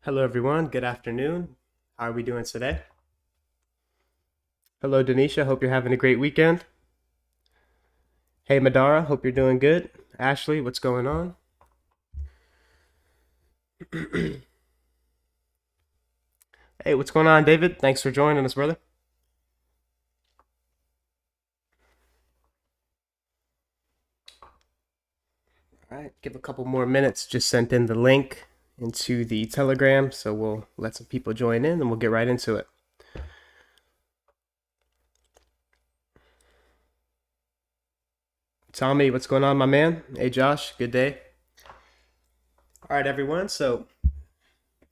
Hello, everyone. Good afternoon. How are we doing today? Hello, Denisha. Hope you're having a great weekend. Hey, Madara. Hope you're doing good. Ashley, what's going on? Hey, what's going on, David? Thanks for joining us, brother. All right, give a couple more minutes. Just sent in the link into the Telegram, so we'll let some people join in and we'll get right into it. Tommy, what's going on, my man? Hey, Josh, good day. All right, everyone, so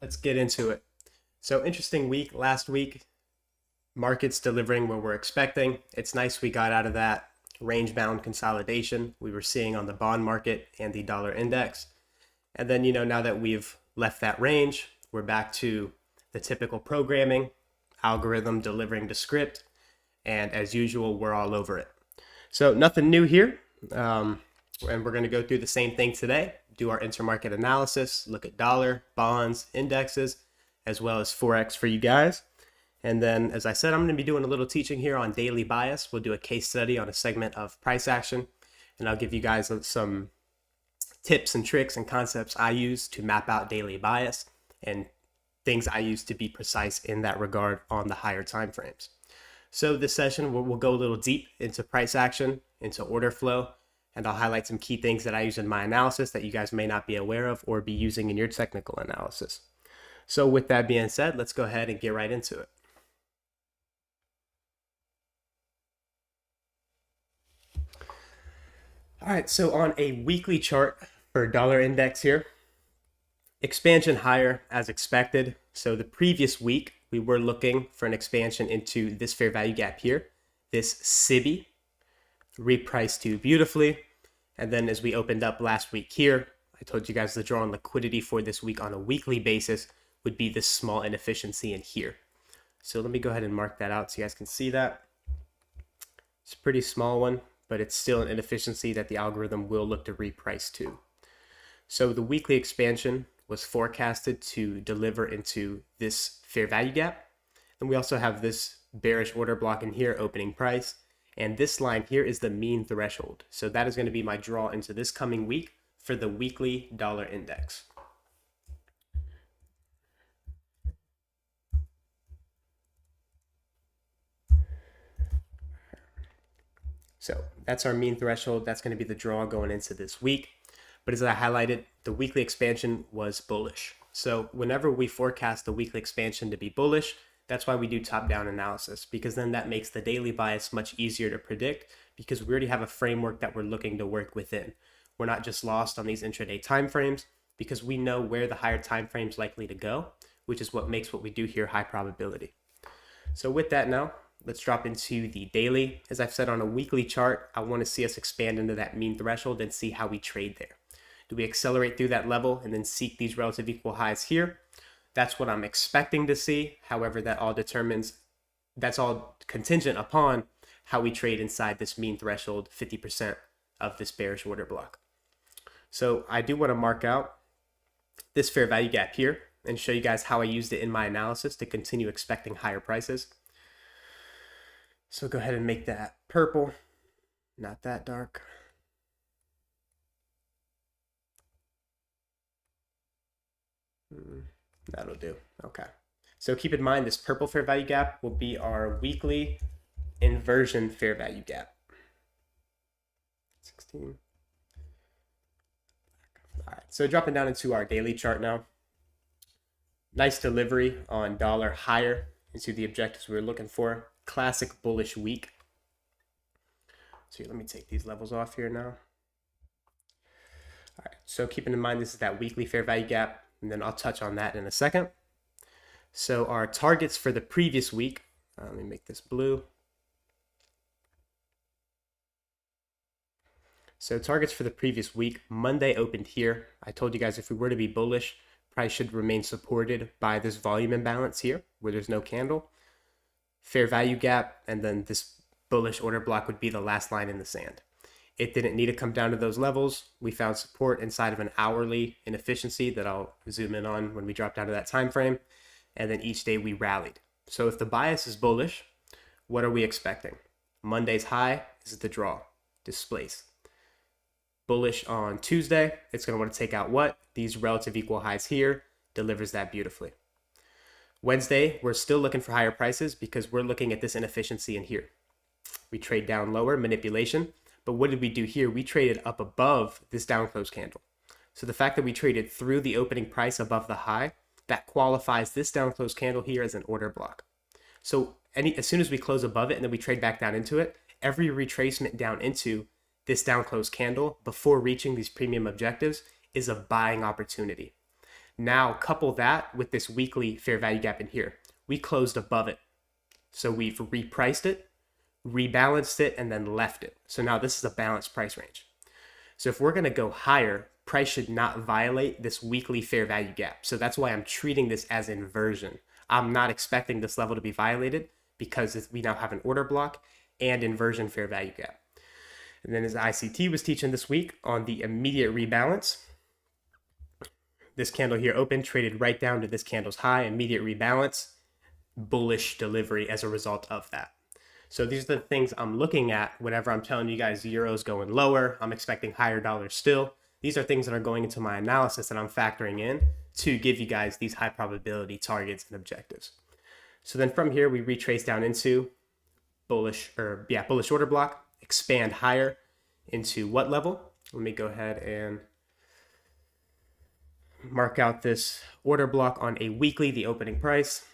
let's get into it. So, interesting week last week. Markets delivering what we're expecting. It's nice we got out of that range-bound consolidation we were seeing on the bond market and the dollar index. And then, now that we've left that range, we're back to the typical programming, algorithm delivering the script, and as usual, we're all over it. So nothing new here. And we're going to go through the same thing today, do our intermarket analysis, look at dollar, bonds, indexes, as well as Forex for you guys. And then, as I said, I'm going to be doing a little teaching here on daily bias. We'll do a case study on a segment of price action, and I'll give you guys some tips and tricks and concepts I use to map out daily bias and things I use to be precise in that regard on the higher time frames. So this session, we'll go a little deep into price action, into order flow, and I'll highlight some key things that I use in my analysis that you guys may not be aware of or be using in your technical analysis. So with that being said, let's go ahead and get right into it. All right, so on a weekly chart for dollar index here, expansion higher as expected. So the previous week, we were looking for an expansion into this fair value gap here, this SIBI, repriced to beautifully. And then as we opened up last week here, I told you guys the draw on liquidity for this week on a weekly basis would be this small inefficiency in here. So let me go ahead and mark that out so you guys can see that. It's a pretty small one, but it's still an inefficiency that the algorithm will look to reprice to. So the weekly expansion was forecasted to deliver into this fair value gap. And we also have this bearish order block in here, opening price. And this line here is the mean threshold. So that is going to be my draw into this coming week for the weekly dollar index. So that's our mean threshold. That's going to be the draw going into this week. But as I highlighted, the weekly expansion was bullish. So whenever we forecast the weekly expansion to be bullish, that's why we do top-down analysis, because then that makes the daily bias much easier to predict because we already have a framework that we're looking to work within. We're not just lost on these intraday timeframes because we know where the higher timeframe is likely to go, which is what makes what we do here high probability. So with that now, let's drop into the daily. As I've said on a weekly chart, I want to see us expand into that mean threshold and see how we trade there. Do we accelerate through that level and then seek these relative equal highs here? That's what I'm expecting to see. However, that's all contingent upon how we trade inside this mean threshold, 50% of this bearish order block. So I do want to mark out this fair value gap here and show you guys how I used it in my analysis to continue expecting higher prices. So go ahead and make that purple, not that dark. That'll do. Okay. So keep in mind this purple fair value gap will be our weekly inversion fair value gap. 16. All right. So dropping down into our daily chart now. Nice delivery on dollar higher into the objectives we were looking for. Classic bullish week. So let me take these levels off here now. All right. So keeping in mind this is that weekly fair value gap, and then I'll touch on that in a second. So our targets for the previous week, let me make this blue. So targets for the previous week, Monday opened here. I told you guys if we were to be bullish, price should remain supported by this volume imbalance here where there's no candle. Fair value gap, and then this bullish order block would be the last line in the sand. It didn't need to come down to those levels. We found support inside of an hourly inefficiency that I'll zoom in on when we drop down to that time frame. And then each day we rallied. So if the bias is bullish, what are we expecting? Monday's high is the draw, displace. Bullish on Tuesday, it's going to want to take out what? These relative equal highs here, delivers that beautifully. Wednesday, we're still looking for higher prices because we're looking at this inefficiency in here. We trade down lower, manipulation. But what did we do here? We traded up above this down close candle. So the fact that we traded through the opening price above the high, that qualifies this down close candle here as an order block. So as soon as we close above it and then we trade back down into it, every retracement down into this down close candle before reaching these premium objectives is a buying opportunity. Now couple that with this weekly fair value gap in here. We closed above it. So we've repriced it, rebalanced it, and then left it. So now this is a balanced price range. So if we're going to go higher, price should not violate this weekly fair value gap. So that's why I'm treating this as inversion. I'm not expecting this level to be violated because we now have an order block and inversion fair value gap. And then as ICT was teaching this week on the immediate rebalance, this candle here opened, traded right down to this candle's high, immediate rebalance, bullish delivery as a result of that. So these are the things I'm looking at whenever I'm telling you guys the euro's going lower. I'm expecting higher dollars still. These are things that are going into my analysis that I'm factoring in to give you guys these high probability targets and objectives. So then from here, we retrace down into bullish order block, expand higher into what level? Let me go ahead and mark out this order block on a weekly, the opening price.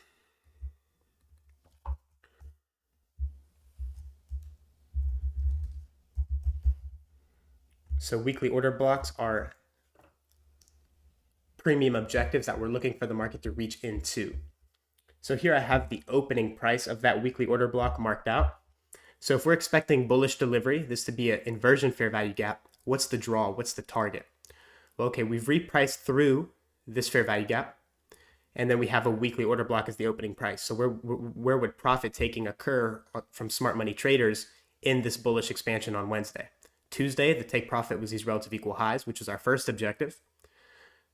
So weekly order blocks are premium objectives that we're looking for the market to reach into. So here I have the opening price of that weekly order block marked out. So if we're expecting bullish delivery, this to be an inversion fair value gap, what's the draw? What's the target? Well, okay, we've repriced through this fair value gap, and then we have a weekly order block as the opening price. So where would profit taking occur from smart money traders in this bullish expansion on Wednesday? Tuesday, the take profit was these relative equal highs, which was our first objective.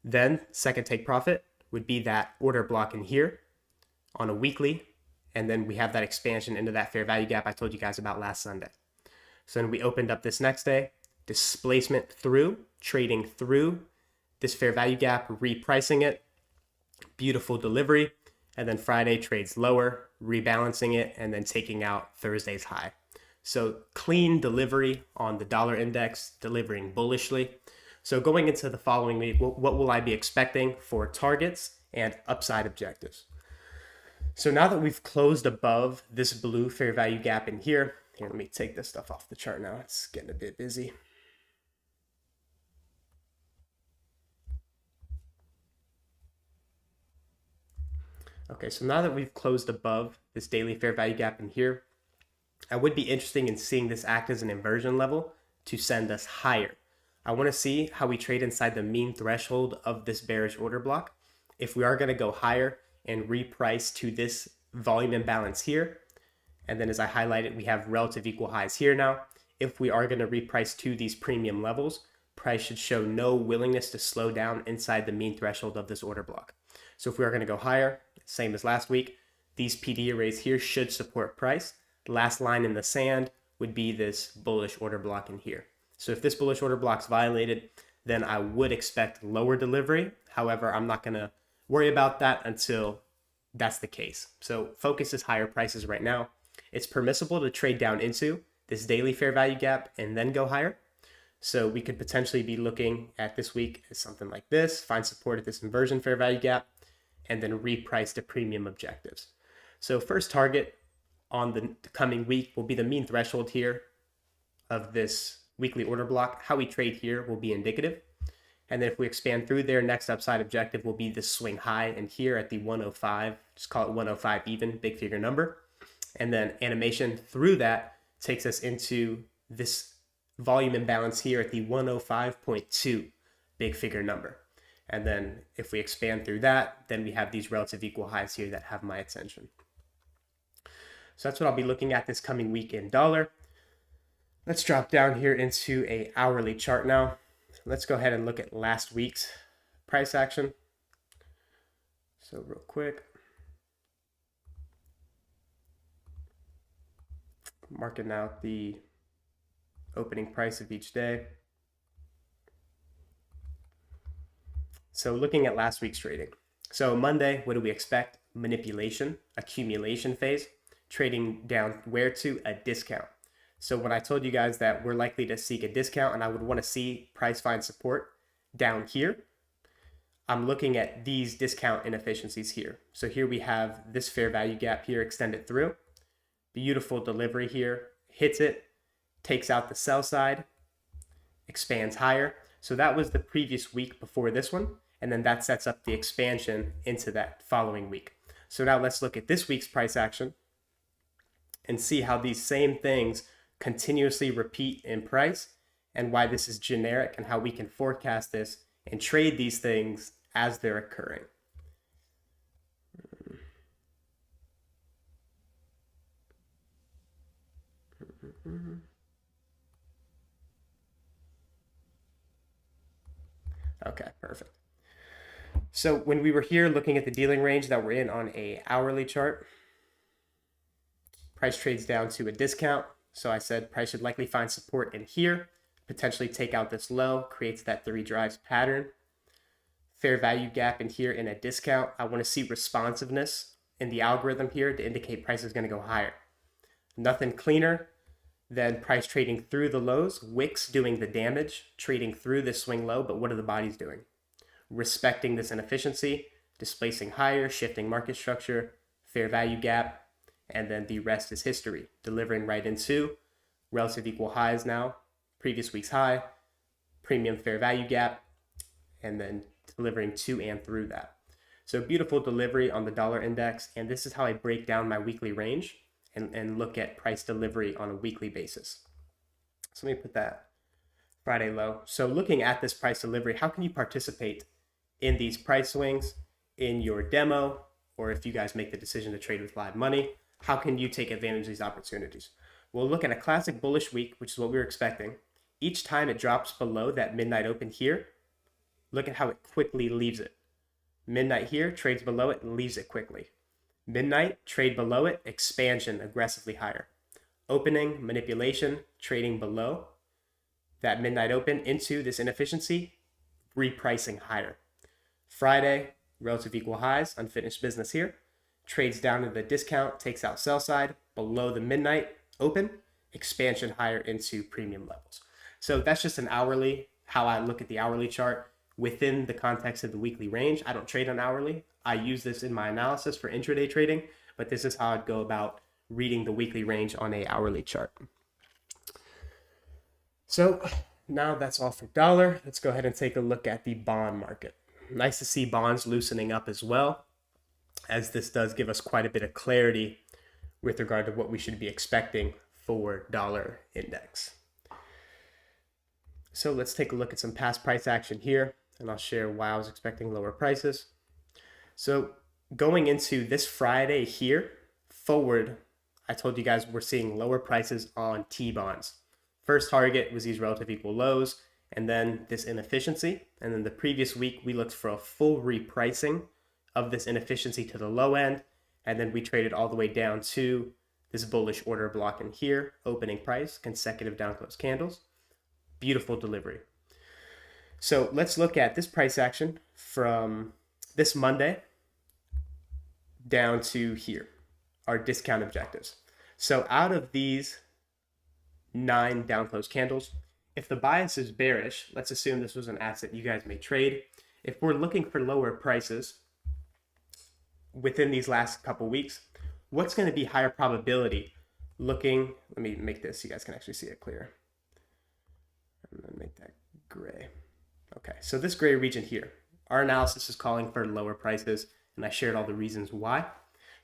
Then second take profit would be that order block in here on a weekly. And then we have that expansion into that fair value gap I told you guys about last Sunday. So then we opened up this next day, displacement through, trading through this fair value gap, repricing it, beautiful delivery. And then Friday trades lower, rebalancing it, and then taking out Thursday's high. So clean delivery on the dollar index, delivering bullishly. So going into the following week, what will I be expecting for targets and upside objectives? So now that we've closed above this blue fair value gap in here, let me take this stuff off the chart now. It's getting a bit busy. Okay, so now that we've closed above this daily fair value gap in here, I would be interested in seeing this act as an inversion level to send us higher. I want to see how we trade inside the mean threshold of this bearish order block. If we are going to go higher and reprice to this volume imbalance here, and then as I highlighted, we have relative equal highs here now. If we are going to reprice to these premium levels, price should show no willingness to slow down inside the mean threshold of this order block. So if we are going to go higher, same as last week, these PD arrays here should support price. The last line in the sand would be this bullish order block in here. So if this bullish order block's violated, then I would expect lower delivery. However, I'm not going to worry about that until that's the case. So focus is higher prices right now. It's permissible to trade down into this daily fair value gap and then go higher. So we could potentially be looking at this week as something like this, find support at this inversion fair value gap, and then reprice to premium objectives. So first target on the coming week will be the mean threshold here of this weekly order block. How we trade here will be indicative. And then if we expand through there, next upside objective will be this swing high and here at the 105, just call it 105 even, big figure number. And then animation through that takes us into this volume imbalance here at the 105.2 big figure number. And then if we expand through that, then we have these relative equal highs here that have my attention. So that's what I'll be looking at this coming week in dollar. Let's drop down here into a hourly chart now. Let's go ahead and look at last week's price action. So real quick, marking out the opening price of each day. So looking at last week's trading. So Monday, what do we expect? Manipulation, accumulation phase, trading down where to? A discount. So when I told you guys that we're likely to seek a discount and I would want to see price find support down here, I'm looking at these discount inefficiencies here. So here we have this fair value gap here extended through. Beautiful delivery here, hits it, takes out the sell side, expands higher. So that was the previous week before this one. And then that sets up the expansion into that following week. So now let's look at this week's price action and see how these same things continuously repeat in price and why this is generic and how we can forecast this and trade these things as they're occurring. Okay, perfect. So when we were here looking at the dealing range that we're in on a hourly chart, price trades down to a discount. So I said price should likely find support in here, potentially take out this low, creates that 3 drives pattern. Fair value gap in here in a discount. I want to see responsiveness in the algorithm here to indicate price is going to go higher. Nothing cleaner than price trading through the lows, wicks doing the damage, trading through this swing low, but what are the bodies doing? Respecting this inefficiency, displacing higher, shifting market structure, fair value gap, and then the rest is history, delivering right into relative equal highs now, previous week's high, premium fair value gap, and then delivering to and through that. So beautiful delivery on the dollar index, and this is how I break down my weekly range and look at price delivery on a weekly basis. So let me put that Friday low. So looking at this price delivery, how can you participate in these price swings in your demo, or if you guys make the decision to trade with live money, how can you take advantage of these opportunities? We'll look at a classic bullish week, which is what we were expecting. Each time it drops below that midnight open here, look at how it quickly leaves it. Midnight here, trades below it and leaves it quickly. Midnight, trade below it, expansion aggressively higher. Opening, manipulation, trading below that midnight open into this inefficiency, repricing higher. Friday, relative equal highs, unfinished business here. Trades down to the discount, takes out sell side, below the midnight open, expansion higher into premium levels. So that's just an hourly, how I look at the hourly chart within the context of the weekly range. I don't trade on hourly. I use this in my analysis for intraday trading, but this is how I'd go about reading the weekly range on a hourly chart. So now that's all for dollar. Let's go ahead and take a look at the bond market. Nice to see bonds loosening up as well, as this does give us quite a bit of clarity with regard to what we should be expecting for dollar index. So let's take a look at some past price action here, and I'll share why I was expecting lower prices. So going into this Friday here, forward, I told you guys we're seeing lower prices on T-bonds. First target was these relative equal lows, and then this inefficiency. And then the previous week, we looked for a full repricing of this inefficiency to the low end. And then we traded all the way down to this bullish order block in here, opening price, consecutive down close candles. Beautiful delivery. So let's look at this price action from this Monday down to here, our discount objectives. So out of these 9 down close candles, if the bias is bearish, let's assume this was an asset you guys may trade. If we're looking for lower prices within these last couple weeks, what's going to be higher probability looking? Let me make this so you guys can actually see it clear. I'm going to make that gray. Okay, so this gray region here, our analysis is calling for lower prices, and I shared all the reasons why.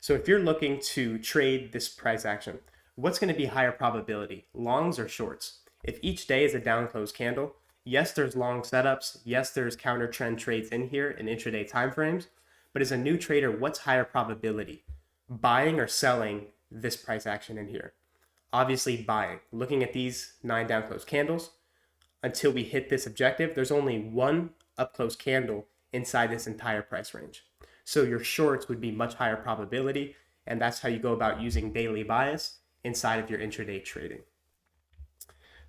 So if you're looking to trade this price action, what's going to be higher probability, longs or shorts? If each day is a down close candle, yes, there's long setups. Yes, there's counter trend trades in here in intraday timeframes. But as a new trader, what's higher probability? Buying or selling this price action in here? obviously buying. Looking at these 9 down close candles, until we hit this objective, there's only one up close candle inside this entire price range. So your shorts would be much higher probability, and that's how you go about using daily bias inside of your intraday trading.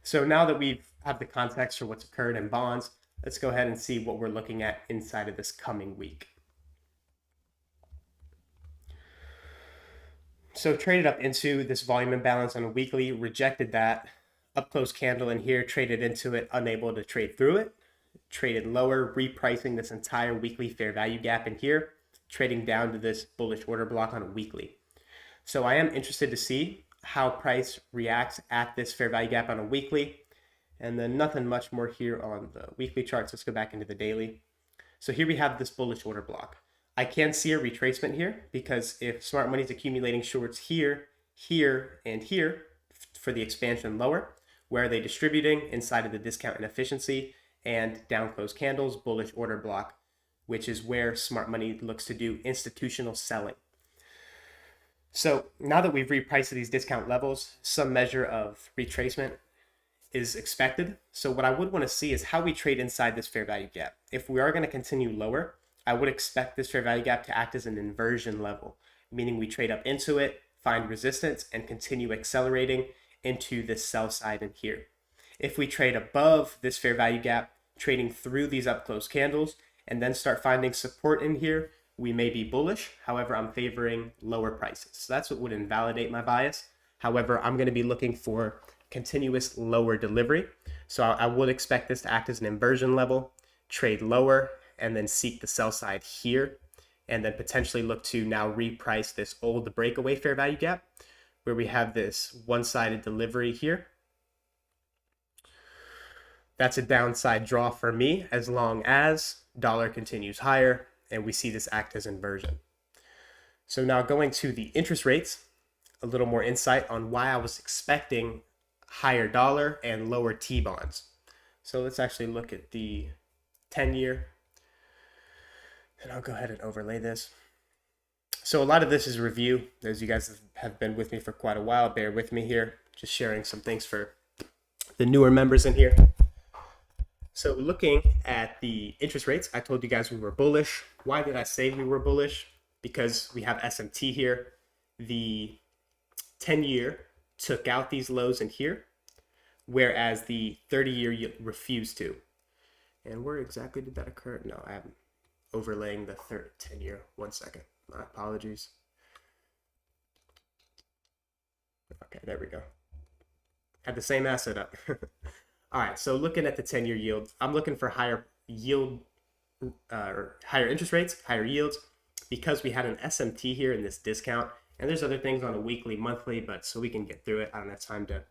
So now that we have the context for what's occurred in bonds, let's go ahead and see what we're looking at inside of this coming week. So traded up into this volume imbalance on a weekly, rejected that up close candle in here, traded into it, unable to trade through it, traded lower, repricing this entire weekly fair value gap in here, trading down to this bullish order block on a weekly. So I am interested to see how price reacts at this fair value gap on a weekly, and then nothing much more here on the weekly charts. Let's go back into the daily. So here we have this bullish order block. I can see a retracement here because if smart money is accumulating shorts here, here, and here for the expansion lower, where are they distributing? Inside of the discount inefficiency and down close candles, bullish order block, which is where smart money looks to do institutional selling. So now that we've repriced these discount levels, some measure of retracement is expected. So what I would want to see is how we trade inside this fair value gap. If we are going to continue lower, I would expect this fair value gap to act as an inversion level, meaning we trade up into it, find resistance, and continue accelerating into this sell side in here. If we trade above this fair value gap, trading through these up close candles, and then start finding support in here, we may be bullish. However, I'm favoring lower prices. So that's what would invalidate my bias. However, I'm going to be looking for continuous lower delivery. So I would expect this to act as an inversion level, trade lower, and then seek the sell side here, and then potentially look to now reprice this old breakaway fair value gap, where we have this one-sided delivery here. That's a downside draw for me as long as dollar continues higher and we see this act as inversion. So now going to the interest rates, a little more insight on why I was expecting higher dollar and lower T-bonds. So let's actually look at the 10-year, and I'll go ahead and overlay this. So a lot of this is review, as you guys have been with me for quite a while. Bear with me here, just sharing some things for the newer members in here. So looking at the interest rates, I told you guys we were bullish. Why did I say we were bullish? Because we have SMT here. The 10-year took out these lows in here, whereas the 30-year refused to. And where exactly did that occur? No, I am overlaying the 10-year. 1 second. My apologies. Okay, there we go. Had the same asset up. All right, so looking at the 10-year yield, I'm looking for higher yield, or higher interest rates, higher yields, because we had an SMT here in this discount. And there's other things on a weekly, monthly, but so we can get through it. I don't have time to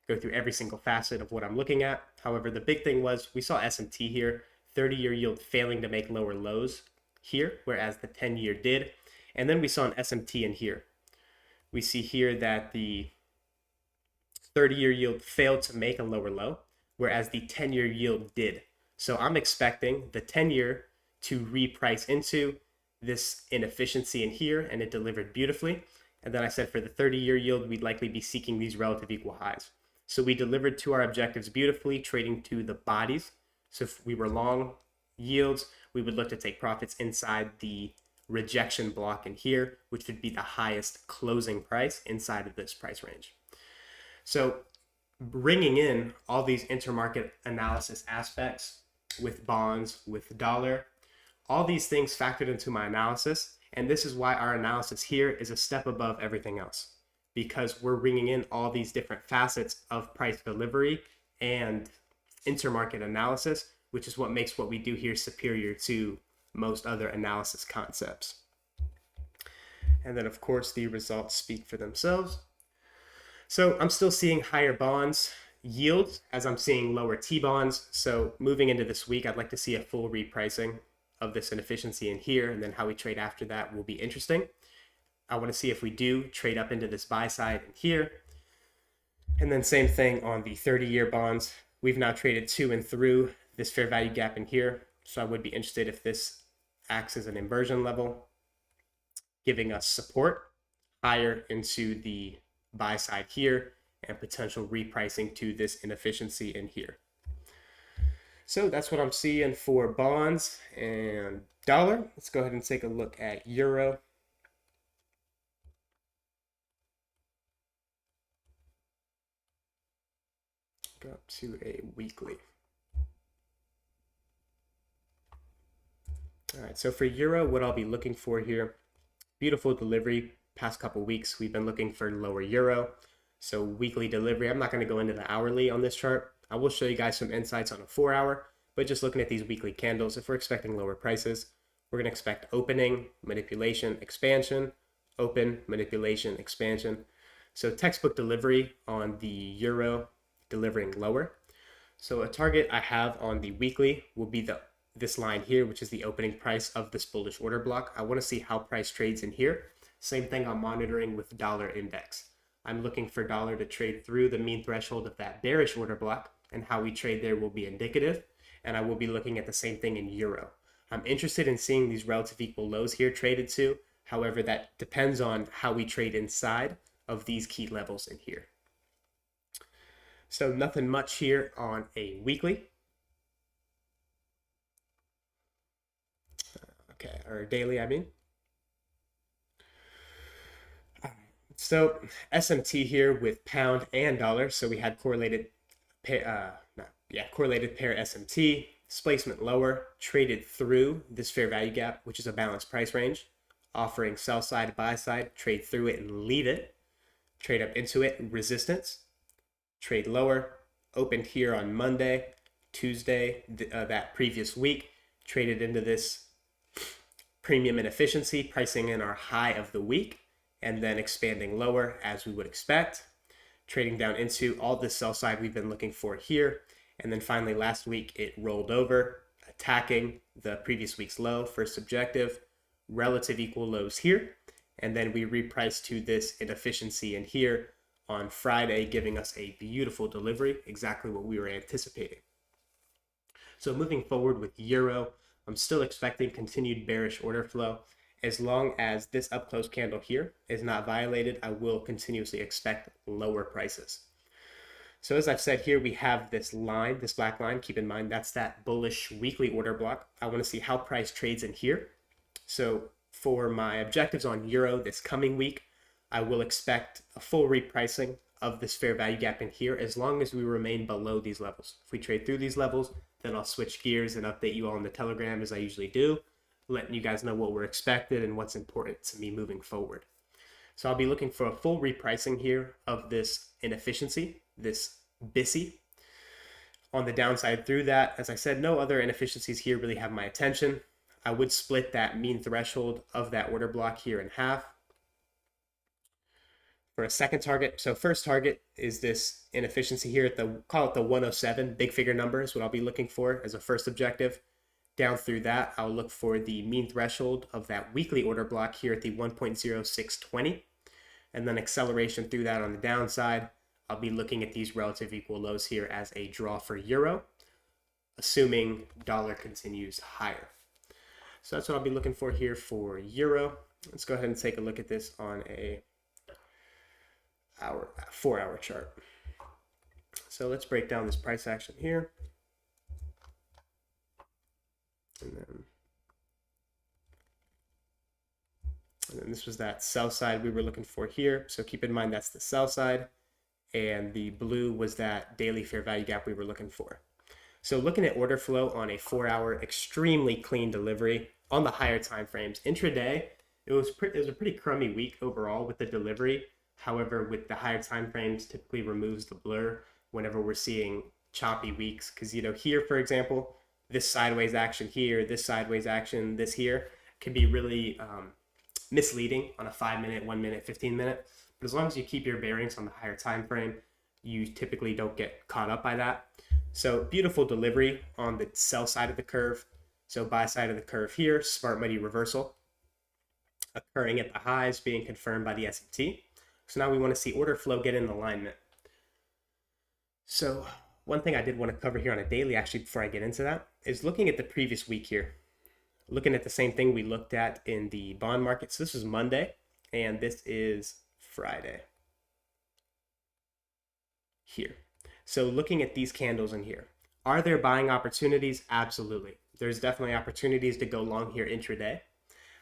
go through every single facet of what I'm looking at. However, the big thing was we saw SMT here, 30-year yield failing to make lower lows here, whereas the 10-year did. And then we saw an SMT in here. We see here that the 30-year yield failed to make a lower low, whereas the 10-year yield did. So I'm expecting the 10-year to reprice into this inefficiency in here, and it delivered beautifully. And then I said for the 30-year yield, we'd likely be seeking these relative equal highs. So we delivered to our objectives beautifully, trading to the bodies. So if we were long yields, we would look to take profits inside the rejection block in here, which would be the highest closing price inside of this price range. So bringing in all these intermarket analysis aspects with bonds, with dollar, all these things factored into my analysis. And this is why our analysis here is a step above everything else, because we're bringing in all these different facets of price delivery and intermarket analysis, which is what makes what we do here superior to most other analysis concepts. And then of course the results speak for themselves. So I'm still seeing higher bonds yields as I'm seeing lower T-bonds. So moving into this week, I'd like to see a full repricing of this inefficiency in here, and then how we trade after that will be interesting. I want to see if we do trade up into this buy side in here. And then same thing on the 30-year bonds. We've now traded to and through this fair value gap in here. So I would be interested if this acts as an inversion level, giving us support higher into the buy side here, and potential repricing to this inefficiency in here. So that's what I'm seeing for bonds and dollar. Let's go ahead and take a look at euro. Go up to a weekly. All right, so for euro, what I'll be looking for here, beautiful delivery. Past couple weeks, we've been looking for lower euro. So weekly delivery, I'm not going to go into the hourly on this chart. I will show you guys some insights on a 4-hour, but just looking at these weekly candles, if we're expecting lower prices, we're going to expect opening, manipulation, expansion, open, manipulation, expansion. So textbook delivery on the euro, delivering lower. So a target I have on the weekly will be this line here, which is the opening price of this bullish order block. I want to see how price trades in here. Same thing I'm monitoring with dollar index. I'm looking for dollar to trade through the mean threshold of that bearish order block, and how we trade there will be indicative. And I will be looking at the same thing in euro. I'm interested in seeing these relative equal lows here traded to. However, that depends on how we trade inside of these key levels in here. So nothing much here on a weekly. Okay, or daily, I mean. So SMT here with pound and dollar. So we had correlated pair, correlated pair SMT, displacement lower, traded through this fair value gap, which is a balanced price range, offering sell side, buy side, trade through it and leave it, trade up into it, resistance, trade lower, opened here on Monday, Tuesday, that previous week, traded into this premium inefficiency, pricing in our high of the week, and then expanding lower as we would expect, trading down into all this sell side we've been looking for here. And then finally last week it rolled over, attacking the previous week's low, first objective, relative equal lows here. And then we repriced to this inefficiency in here on Friday, giving us a beautiful delivery, exactly what we were anticipating. So moving forward with euro, I'm still expecting continued bearish order flow. As long as this up close candle here is not violated, I will continuously expect lower prices. So as I've said here, we have this line, this black line. Keep in mind, that's that bullish weekly order block. I want to see how price trades in here. So for my objectives on euro this coming week, I will expect a full repricing of this fair value gap in here as long as we remain below these levels. If we trade through these levels, then I'll switch gears and update you all on the Telegram as I usually do, letting you guys know what we're expected and what's important to me moving forward. So I'll be looking for a full repricing here of this inefficiency, this BISI. On the downside through that, as I said, no other inefficiencies here really have my attention. I would split that mean threshold of that order block here in half. For a second target, so first target is this inefficiency here at the, call it the 107, big figure number is what I'll be looking for as a first objective. Down through that, I'll look for the mean threshold of that weekly order block here at the 1.0620, and then acceleration through that on the downside. I'll be looking at these relative equal lows here as a draw for euro, assuming dollar continues higher. So that's what I'll be looking for here for euro. Let's go ahead and take a look at this on a 4-hour chart. So let's break down this price action here. And then this was that sell side we were looking for here. So keep in mind that's the sell side. And the blue was that daily fair value gap we were looking for. So looking at order flow on a 4-hour, extremely clean delivery on the higher time frames. Intraday, it was a pretty crummy week overall with the delivery. However, with the higher time frames, typically removes the blur whenever we're seeing choppy weeks. Because, you know, here, for example, this sideways action here, this sideways action, this here, can be really misleading on a 5-minute, 1-minute, 15-minute. But as long as you keep your bearings on the higher time frame, you typically don't get caught up by that. So beautiful delivery on the sell side of the curve. So buy side of the curve here, smart money reversal occurring at the highs, being confirmed by the SMT. So now we want to see order flow get in alignment. So one thing I did want to cover here on a daily, actually, before I get into that, is looking at the previous week here. Looking at the same thing we looked at in the bond market. So this was Monday, and this is Friday. here. So looking at these candles in here, are there buying opportunities? Absolutely. There's definitely opportunities to go long here intraday.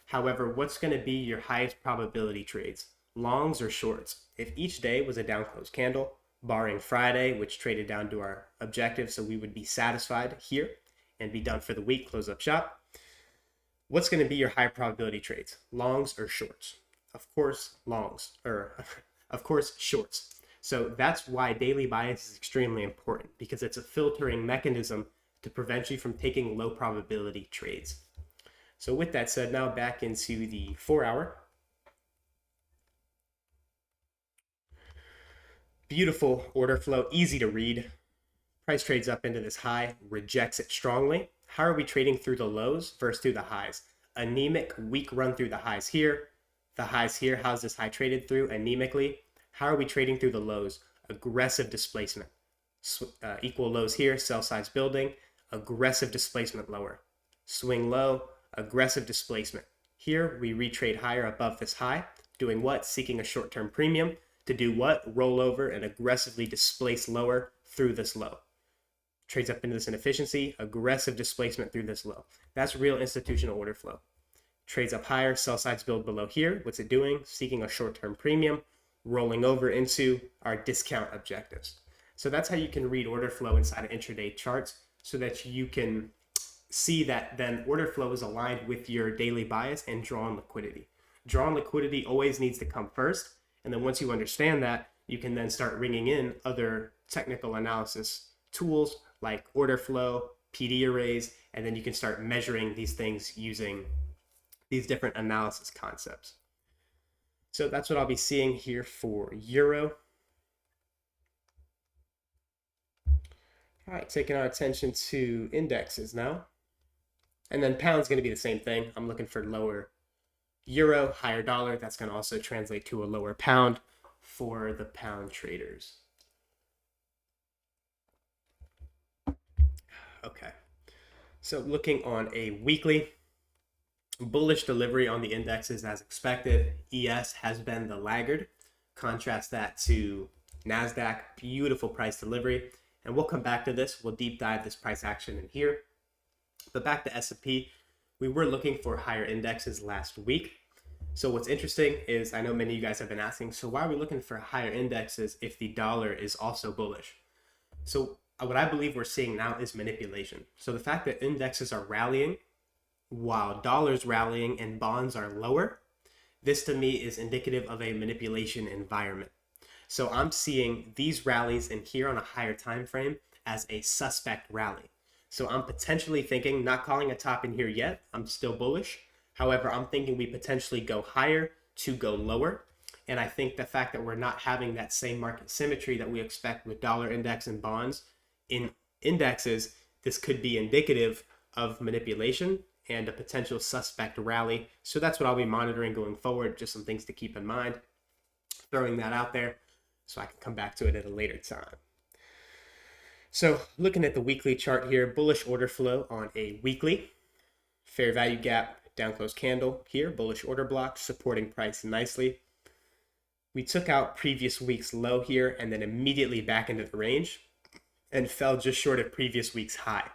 However, what's going to be your highest probability trades? Longs or shorts? If each day was a down close candle, barring Friday, which traded down to our objective, so we would be satisfied here and be done for the week, close up shop. What's going to be your high probability trades? Longs or shorts? Of course, longs, or of course, shorts. So that's why daily bias is extremely important, because it's a filtering mechanism to prevent you from taking low probability trades. So with that said, now back into the 4-hour. Beautiful order flow, easy to read. Price trades up into this high, rejects it strongly. How are we trading through the lows versus through the highs? Anemic, weak run through the highs here. The highs here, how's this high traded through? Anemically. How are we trading through the lows? Aggressive displacement. Equal lows here, sell size building. Aggressive displacement lower. Swing low, aggressive displacement. Here, we retrade higher above this high. Doing what? Seeking a short-term premium. To do what? Roll over and aggressively displace lower through this low. Trades up into this inefficiency, aggressive displacement through this low. That's real institutional order flow. Trades up higher, sell sides build below here. What's it doing? Seeking a short-term premium, rolling over into our discount objectives. So that's how you can read order flow inside of intraday charts, so that you can see that then order flow is aligned with your daily bias and drawn liquidity. Drawn liquidity always needs to come first. And then once you understand that, you can then start bringing in other technical analysis tools like order flow, PD arrays, and then you can start measuring these things using these different analysis concepts. So that's what I'll be seeing here for Euro. All right, taking our attention to indexes now. And then pound's going to be the same thing. I'm looking for lower Euro, higher dollar. That's going to also translate to a lower pound for the pound traders. Okay, so looking on a weekly, bullish delivery on the indexes as expected. ES has been the laggard. Contrast that to Nasdaq, beautiful price delivery. And we'll come back to this. We'll deep dive this price action in here. But back to S&P, we were looking for higher indexes last week. So what's interesting is, I know many of you guys have been asking, so why are we looking for higher indexes if the dollar is also bullish? So what I believe we're seeing now is manipulation. So the fact that indexes are rallying while dollars rallying and bonds are lower, this to me is indicative of a manipulation environment. So I'm seeing these rallies in here on a higher time frame as a suspect rally. So I'm potentially thinking, not calling a top in here yet, I'm still bullish. However, I'm thinking we potentially go higher to go lower. And I think the fact that we're not having that same market symmetry that we expect with dollar index and bonds in indexes, this could be indicative of manipulation and a potential suspect rally. So that's what I'll be monitoring going forward, just some things to keep in mind. Throwing that out there so I can come back to it at a later time. So looking at the weekly chart here, bullish order flow on a weekly. Fair value gap, down close candle here, bullish order block, supporting price nicely. We took out previous week's low here and then immediately back into the range and fell just short of previous week's high.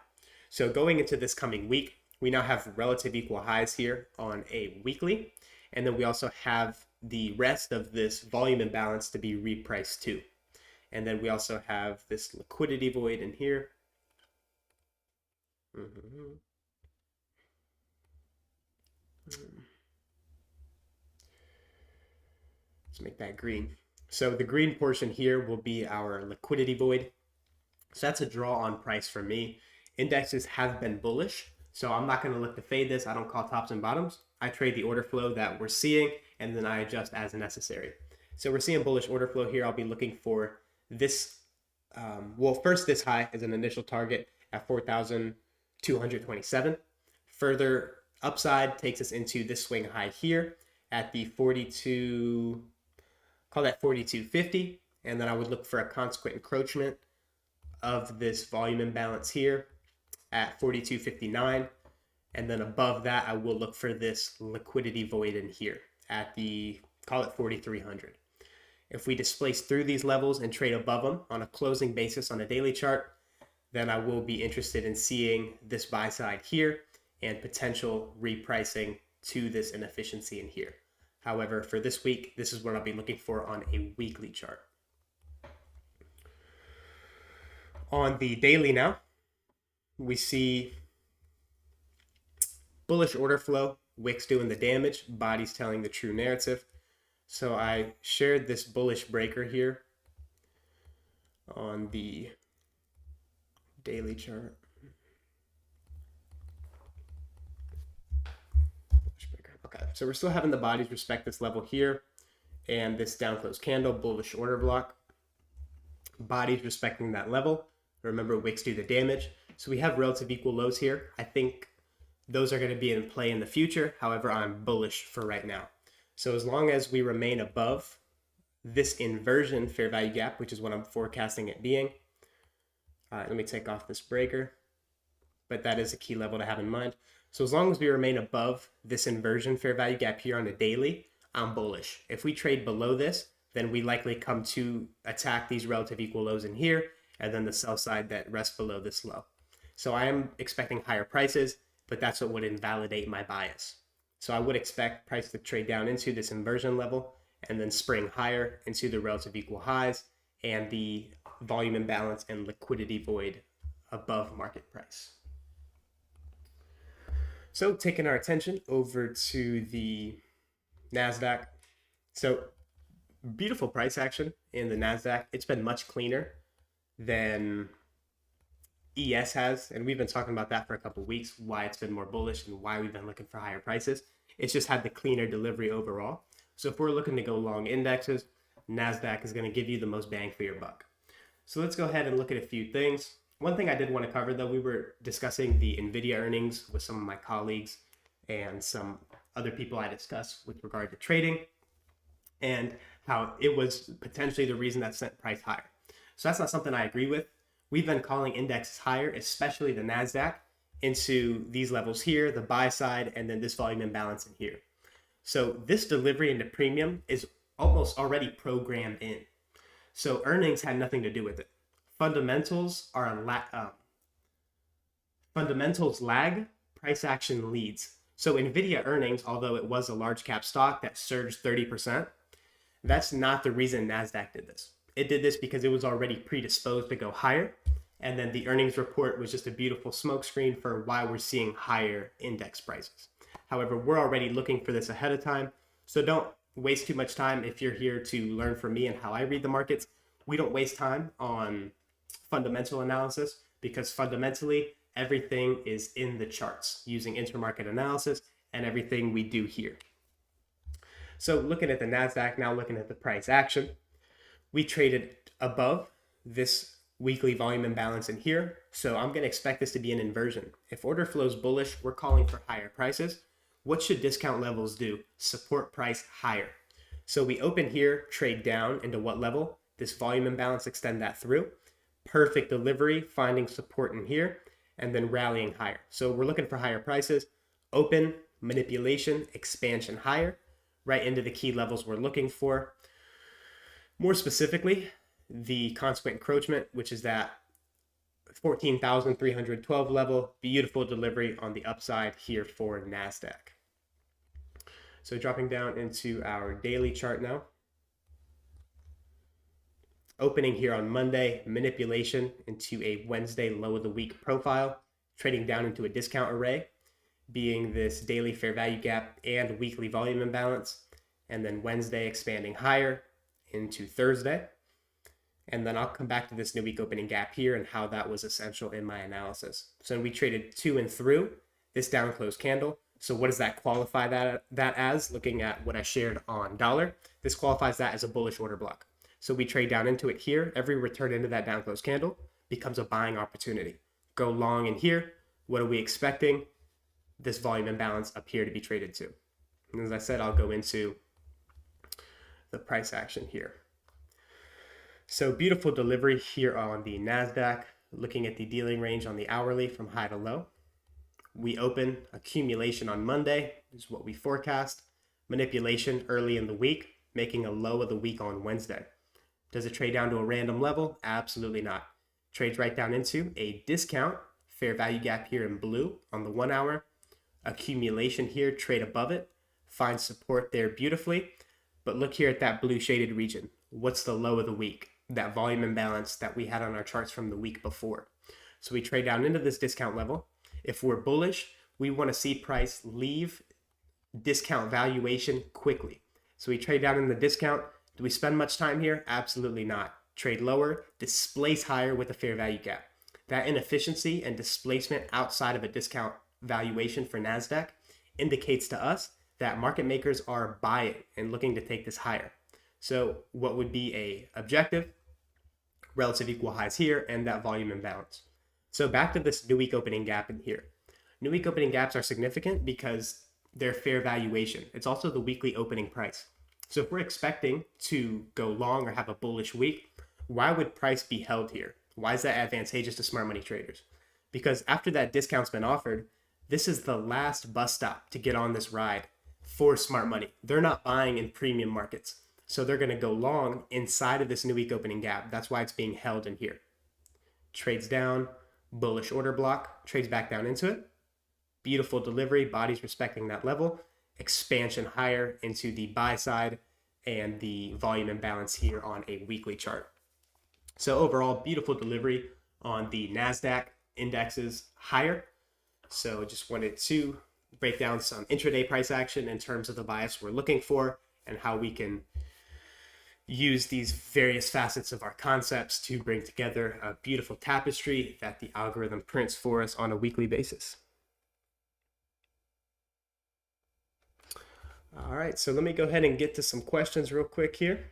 So going into this coming week, we now have relative equal highs here on a weekly. And then we also have the rest of this volume imbalance to be repriced too. And then we also have this liquidity void in here. Let's make that green. So the green portion here will be our liquidity void. So that's a draw on price for me. Indexes have been bullish, so I'm not going to look to fade this. I don't call tops and bottoms. I trade the order flow that we're seeing, and then I adjust as necessary. So we're seeing bullish order flow here. I'll be looking for this. Well, first, this high is an initial target at 4,227. Further upside takes us into this swing high here at the 42, call that 4250. And then I would look for a consequent encroachment of this volume imbalance here at 4259. And then above that, I will look for this liquidity void in here at the, call it 4300. If we displace through these levels and trade above them on a closing basis on a daily chart, then I will be interested in seeing this buy side here and potential repricing to this inefficiency in here. However, for this week, this is what I'll be looking for on a weekly chart. On the daily now, we see bullish order flow, wicks doing the damage, bodies telling the true narrative. So I shared this bullish breaker here on the daily chart. Okay, so we're still having the bodies respect this level here and this down close candle, bullish order block. Bodies respecting that level. Remember, wicks do the damage. So we have relative equal lows here. I think those are going to be in play in the future. However, I'm bullish for right now. So as long as we remain above this inversion fair value gap, which is what I'm forecasting it being. Let me take off this breaker, but that is a key level to have in mind. So as long as we remain above this inversion fair value gap here on a daily, I'm bullish. If we trade below this, then we likely come to attack these relative equal lows in here, and then the sell side that rests below this low. So I am expecting higher prices, but that's what would invalidate my bias. So I would expect price to trade down into this inversion level and then spring higher into the relative equal highs and the volume imbalance and liquidity void above market price. So taking our attention over to the Nasdaq. So beautiful price action in the Nasdaq. It's been much cleaner than ES has, and we've been talking about that for a couple of weeks, why it's been more bullish and why we've been looking for higher prices. It's just had the cleaner delivery overall. So if we're looking to go long indexes, Nasdaq is going to give you the most bang for your buck. So let's go ahead and look at a few things. One thing I did want to cover, though, we were discussing the NVIDIA earnings with some of my colleagues and some other people I discussed with regard to trading and how it was potentially the reason that sent price higher. So that's not something I agree with. We've been calling indexes higher, especially the Nasdaq, into these levels here, the buy side, and then this volume imbalance in here. So this delivery into premium is almost already programmed in. So earnings had nothing to do with it. Fundamentals fundamentals lag, price action leads. So NVIDIA earnings, although it was a large cap stock that surged 30%, that's not the reason Nasdaq did this. It did this because it was already predisposed to go higher. And then the earnings report was just a beautiful smokescreen for why we're seeing higher index prices. However, we're already looking for this ahead of time. So don't waste too much time if you're here to learn from me and how I read the markets. We don't waste time on fundamental analysis because fundamentally everything is in the charts using intermarket analysis and everything we do here. So looking at the Nasdaq, now looking at the price action, we traded above this weekly volume imbalance in here. So I'm going to expect this to be an inversion. If order flows bullish, we're calling for higher prices. What should discount levels do? Support price higher. So we open here, trade down into what level? This volume imbalance, extend that through. Perfect delivery, finding support in here, and then rallying higher. So we're looking for higher prices. Open, manipulation, expansion higher, right into the key levels we're looking for. More specifically, the consequent encroachment, which is that 14,312 level, beautiful delivery on the upside here for Nasdaq. So dropping down into our daily chart now. Opening here on Monday, manipulation into a Wednesday low of the week profile, trading down into a discount array, being this daily fair value gap and weekly volume imbalance, and then Wednesday expanding higher into Thursday. And then I'll come back to this new week opening gap here and how that was essential in my analysis. So we traded to and through this down close candle. So what does that qualify that as? Looking at what I shared on dollar, this qualifies that as a bullish order block. So we trade down into it here. Every return into that down close candle becomes a buying opportunity. Go long in here. What are we expecting? This volume imbalance up here to be traded to. And as I said, I'll go into the price action here. So beautiful delivery here on the Nasdaq, looking at the dealing range on the hourly from high to low. We open accumulation on Monday is what we forecast. Manipulation early in the week. making a low of the week on Wednesday. Does it trade down to a random level? Absolutely not. Trades right down into a discount, fair value gap here in blue on the 1 hour, accumulation here, trade above it, finds support there beautifully. But look here at that blue shaded region. What's the low of the week? That volume imbalance that we had on our charts from the week before. So we trade down into this discount level. If we're bullish, we want to see price leave discount valuation quickly. So we trade down in the discount. Do we spend much time here? Absolutely not. Trade lower, displace higher with a fair value gap. That inefficiency and displacement outside of a discount valuation for Nasdaq indicates to us that market makers are buying and looking to take this higher. So what would be a objective? Relative equal highs here and that volume imbalance. So back to this new week opening gap in here. New week opening gaps are significant because they're fair valuation. It's also the weekly opening price. So if we're expecting to go long or have a bullish week, why would price be held here? Why is that advantageous to smart money traders? Because after that discount's been offered, this is the last bus stop to get on this ride for smart money. They're not buying in premium markets. So they're going to go long inside of this new week opening gap. That's why it's being held in here. Trades down, bullish order block, trades back down into it. Beautiful delivery, bodies respecting that level. Expansion higher into the buy side and the volume imbalance here on a weekly chart. So overall, beautiful delivery on the Nasdaq indexes higher. So just wanted to break down some intraday price action in terms of the bias we're looking for and how we can use these various facets of our concepts to bring together a beautiful tapestry that the algorithm prints for us on a weekly basis. All right, so let me go ahead and get to some questions real quick here.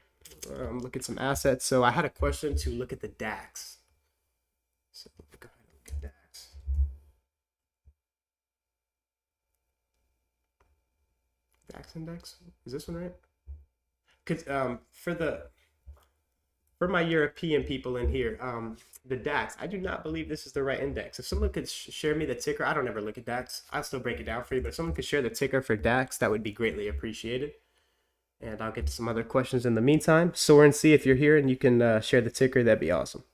Look at some assets. So I had a question to look at the DAX. So go ahead and look at DAX. DAX index, is this one right? Because for my European people in here, the DAX, I do not believe this is the right index. If someone could share me the ticker, I don't ever look at DAX. I'll still break it down for you, but if someone could share the ticker for DAX, that would be greatly appreciated. And I'll get to some other questions in the meantime. Soren C, if you're here and you can share the ticker, that'd be awesome.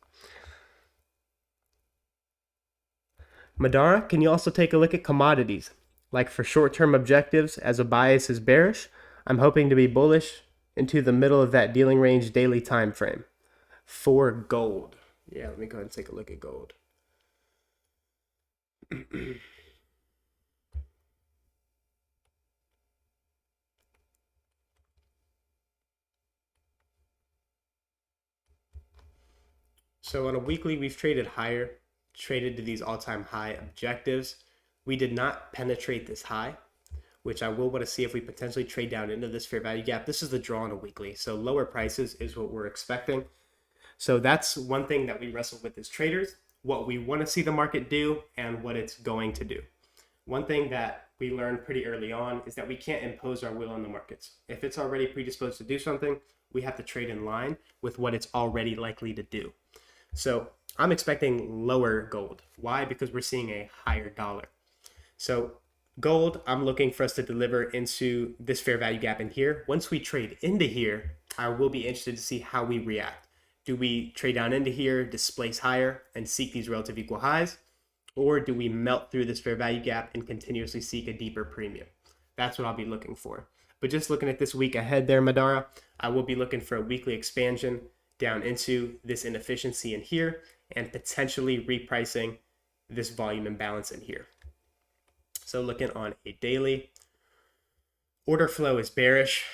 Madara, can you also take a look at commodities? Like for short-term objectives, as a bias is bearish, I'm hoping to be bullish into the middle of that dealing range daily time frame. For gold. Yeah, let me go ahead and take a look at gold. So on a weekly, we've traded higher, traded to these all-time high objectives. We did not penetrate this high, which I will want to see if we potentially trade down into this fair value gap. This is the draw on a weekly, so lower prices is what we're expecting. So that's one thing that we wrestle with as traders, what we want to see the market do and what it's going to do. One thing that we learned pretty early on is that we can't impose our will on the markets. If it's already predisposed to do something, we have to trade in line with what it's already likely to do. So I'm expecting lower gold. Why? Because we're seeing a higher dollar. So gold, I'm looking for us to deliver into this fair value gap in here. Once we trade into here, I will be interested to see how we react. Do we trade down into here, displace higher, and seek these relative equal highs? Or do we melt through this fair value gap and continuously seek a deeper premium? That's what I'll be looking for. But just looking at this week ahead there, Madara, I will be looking for a weekly expansion down into this inefficiency in here and potentially repricing this volume imbalance in here. So looking on a daily, order flow is bearish,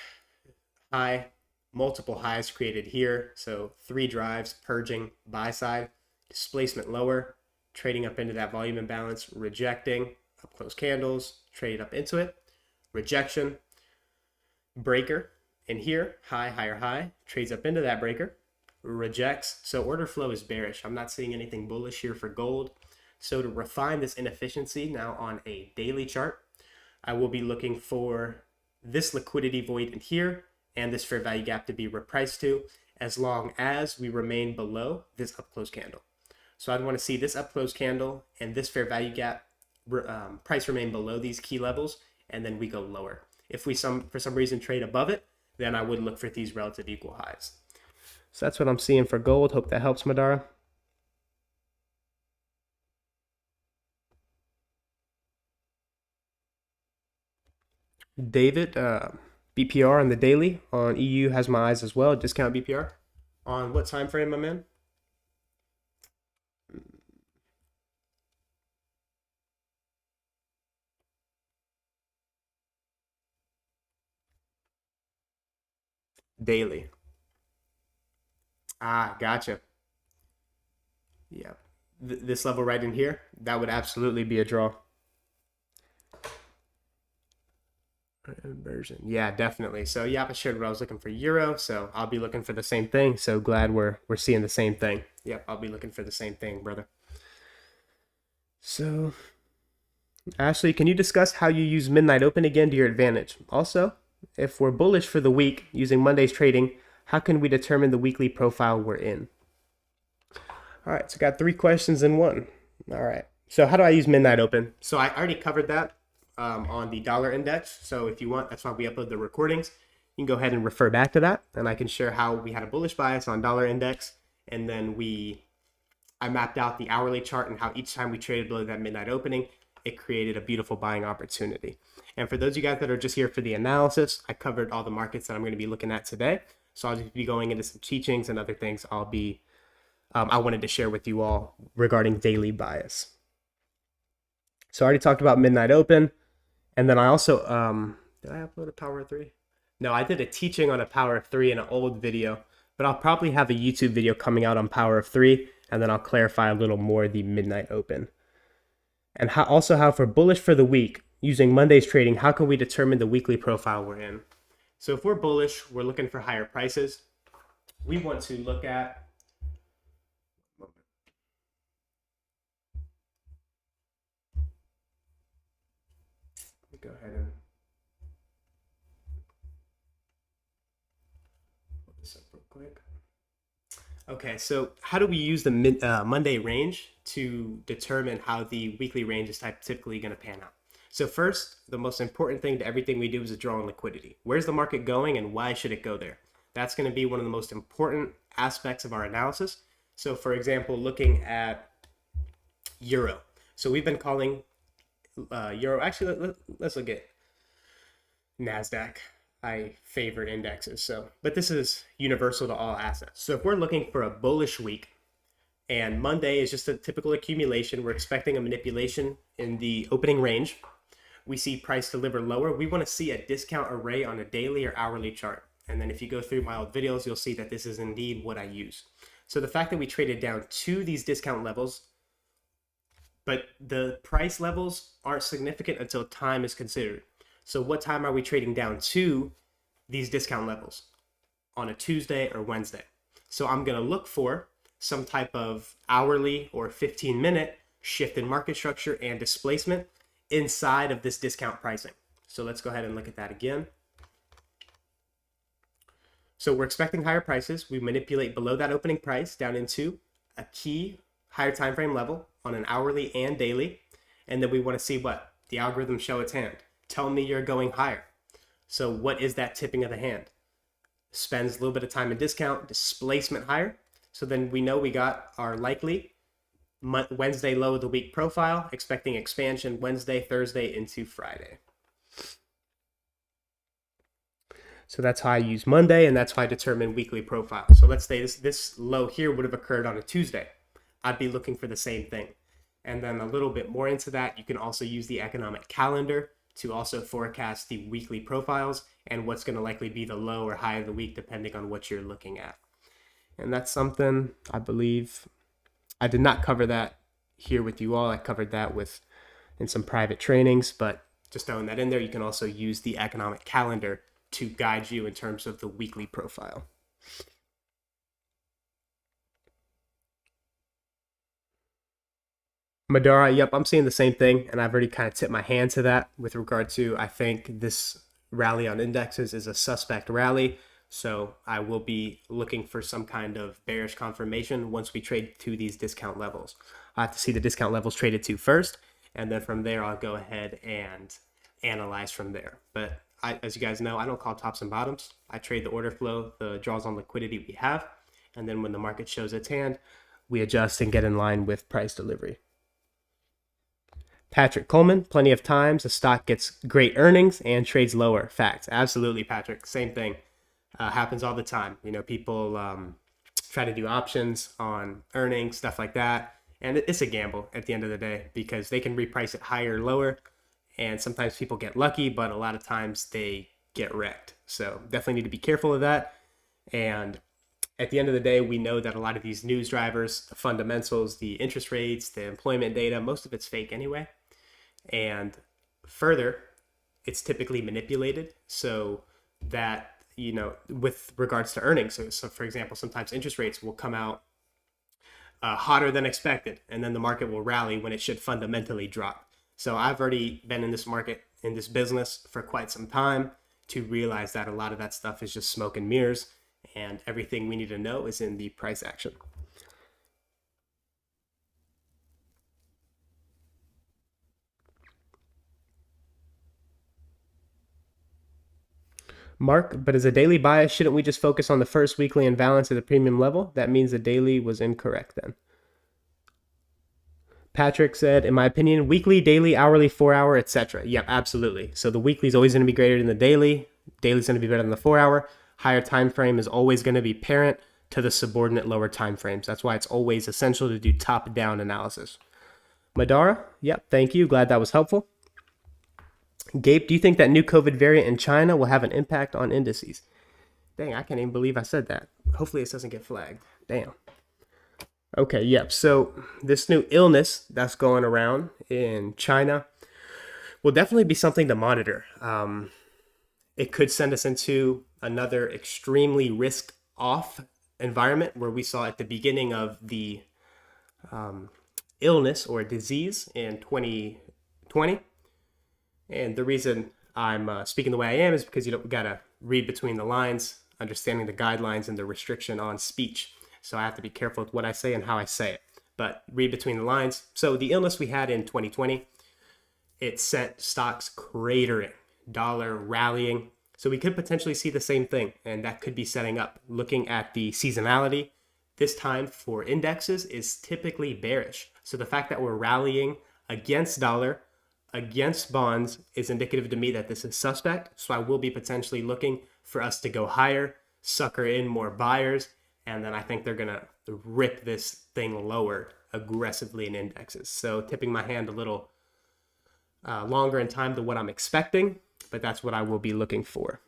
high, multiple highs created here. So 3 drives, purging, buy side, displacement lower, trading up into that volume imbalance, rejecting, up close candles, trade up into it, rejection, breaker in here, high, higher high, trades up into that breaker, rejects. So order flow is bearish. I'm not seeing anything bullish here for gold. So to refine this inefficiency now on a daily chart, I will be looking for this liquidity void in here and this fair value gap to be repriced to, as long as we remain below this up close candle. So I'd want to see this up close candle and this fair value gap price remain below these key levels, and then we go lower. If we for some reason trade above it, then I would look for these relative equal highs. So that's what I'm seeing for gold. Hope that helps, Madara. David, BPR on the daily on EU has my eyes as well. Discount BPR on what time frame, my man? Daily. Ah, gotcha. Yeah, this level right in here, that would absolutely be a draw. Inversion. Yeah, definitely. So yeah, I shared what I was looking for euro, so I'll be looking for the same thing. So glad we're seeing the same thing. Yep, I'll be looking for the same thing, brother. So Ashley, can you discuss how you use midnight open again to your advantage? Also, if we're bullish for the week using Monday's trading, how can we determine the weekly profile we're in? All right, so I got 3 questions in one. All right, so how do I use midnight open? So I already covered that on the dollar index. So if you want, that's why we upload the recordings. You can go ahead and refer back to that, and I can share how we had a bullish bias on dollar index, and then I mapped out the hourly chart and how each time we traded below that midnight opening, it created a beautiful buying opportunity. And for those of you guys that are just here for the analysis, I covered all the markets that I'm going to be looking at today. So I'll just be going into some teachings and other things I wanted to share with you all regarding daily bias. So I already talked about midnight open. And then I also, did I upload a power of 3? No, I did a teaching on a power of 3 in an old video, but I'll probably have a YouTube video coming out on power of 3, and then I'll clarify a little more the midnight open. And also how for bullish for the week, using Monday's trading, how can we determine the weekly profile we're in? So if we're bullish, we're looking for higher prices. We want to look at, go ahead and pull this up real quick. Okay, so how do we use the Monday range to determine how the weekly range is typically going to pan out? So first, the most important thing to everything we do is a draw on liquidity. Where's the market going and why should it go there? That's going to be one of the most important aspects of our analysis. So for example, looking at euro. So we've been calling euro, actually, let's look at Nasdaq. I favor indexes, but this is universal to all assets. So if we're looking for a bullish week and Monday is just a typical accumulation, we're expecting a manipulation in the opening range. We see price deliver lower. We want to see a discount array on a daily or hourly chart. And then if you go through my old videos, you'll see that this is indeed what I use. So the fact that we traded down to these discount levels, but the price levels aren't significant until time is considered. So what time are we trading down to these discount levels? On a Tuesday or Wednesday. So I'm going to look for some type of hourly or 15-minute shift in market structure and displacement inside of this discount pricing. So let's go ahead and look at that again. So we're expecting higher prices. We manipulate below that opening price down into a key higher time frame level on an hourly and daily. And then we want to see what the algorithm show its hand. Tell me you're going higher. So what is that tipping of the hand? Spends a little bit of time in discount, displacement higher. So then we know we got our likely Wednesday low of the week profile, expecting expansion Wednesday, Thursday into Friday. So that's how I use Monday, and that's how I determine weekly profile. So let's say this low here would have occurred on a Tuesday. I'd be looking for the same thing. And then a little bit more into that, you can also use the economic calendar to also forecast the weekly profiles and what's going to likely be the low or high of the week depending on what you're looking at. And that's something I believe I did not cover that here with you all. I covered that in some private trainings, but just throwing that in there, you can also use the economic calendar to guide you in terms of the weekly profile. Madara, yep, I'm seeing the same thing, and I've already kind of tipped my hand to that with regard to, I think this rally on indexes is a suspect rally, so I will be looking for some kind of bearish confirmation once we trade to these discount levels. I have to see the discount levels traded to first, and then from there I'll go ahead and analyze from there. But as you guys know, I don't call tops and bottoms. I trade the order flow, the draws on liquidity we have. And then when the market shows its hand, we adjust and get in line with price delivery. Patrick Coleman, plenty of times a stock gets great earnings and trades lower. Facts. Absolutely, Patrick. Same thing. Happens all the time. People try to do options on earnings, stuff like that. And it's a gamble at the end of the day because they can reprice it higher or lower. And sometimes people get lucky, but a lot of times they get wrecked. So definitely need to be careful of that. And at the end of the day, we know that a lot of these news drivers, the fundamentals, the interest rates, the employment data, most of it's fake anyway. And further, it's typically manipulated so that, with regards to earnings. So for example, sometimes interest rates will come out hotter than expected, and then the market will rally when it should fundamentally drop. So I've already been in this market, in this business for quite some time to realize that a lot of that stuff is just smoke and mirrors, and everything we need to know is in the price action. Mark, but as a daily bias, shouldn't we just focus on the first weekly imbalance at the premium level? That means the daily was incorrect then. Patrick said, in my opinion, weekly, daily, hourly, 4-hour, etc. Yep, absolutely. So the weekly is always going to be greater than the daily. Daily is going to be better than the 4-hour. Higher time frame is always going to be parent to the subordinate lower time frames. That's why it's always essential to do top-down analysis. Madara, yep, thank you. Glad that was helpful. Gabe, do you think that new COVID variant in China will have an impact on indices? Dang, I can't even believe I said that. Hopefully this doesn't get flagged. Damn. Okay, yep. So this new illness that's going around in China will definitely be something to monitor. It could send us into another extremely risk-off environment where we saw at the beginning of the illness or disease in 2020. And the reason I'm speaking the way I am is because we got to read between the lines, understanding the guidelines and the restriction on speech. So I have to be careful with what I say and how I say it, but read between the lines. So the illness we had in 2020, it sent stocks cratering, dollar rallying. So we could potentially see the same thing, and that could be setting up. Looking at the seasonality, this time for indexes is typically bearish. So the fact that we're rallying against dollar, against bonds is indicative to me that this is suspect. So I will be potentially looking for us to go higher, sucker in more buyers, and then I think they're going to rip this thing lower aggressively in indexes. So tipping my hand a little longer in time than what I'm expecting, but that's what I will be looking for.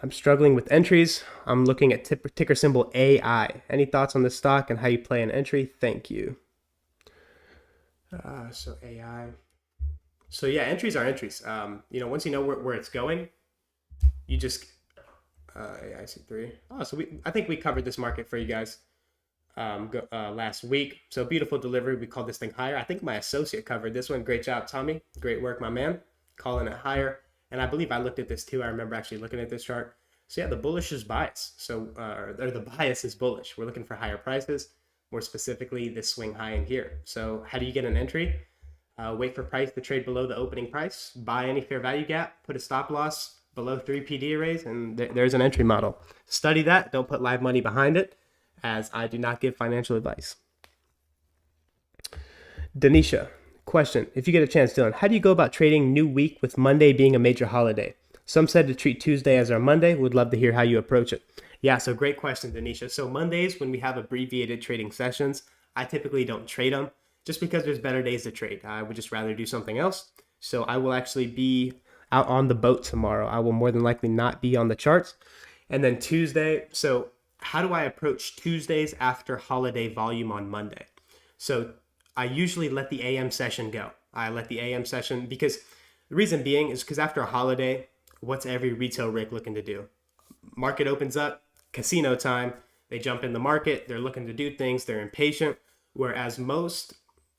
I'm struggling with entries. I'm looking at ticker symbol AI. Any thoughts on this stock and how you play an entry? Thank you. So AI. So yeah, entries are entries. Once you know where it's going, you just AIC3. Oh, so I think we covered this market for you guys last week. So beautiful delivery. We called this thing higher. I think my associate covered this one. Great job, Tommy. Great work, my man. Calling it higher. And I believe I looked at this too. I remember actually looking at this chart. So yeah, the bullish is bias. So or the bias is bullish. We're looking for higher prices. More specifically, this swing high in here. So how do you get an entry? Wait for price to trade below the opening price. Buy any fair value gap. Put a stop loss below 3 PD arrays, and there's an entry model. Study that. Don't put live money behind it, as I do not give financial advice. Denisha, question. If you get a chance, Dylan, how do you go about trading new week with Monday being a major holiday? Some said to treat Tuesday as our Monday. Would love to hear how you approach it. Yeah, so great question, Denisha. So Mondays, when we have abbreviated trading sessions, I typically don't trade them just because there's better days to trade. I would just rather do something else. So I will actually be out on the boat tomorrow. I will more than likely not be on the charts. And then Tuesday, so how do I approach Tuesdays after holiday volume on Monday? So I usually let the AM session go. I let the AM session because the reason being is because after a holiday, what's every retail rig looking to do? Market opens up, casino time, they jump in the market, they're looking to do things, they're impatient, whereas most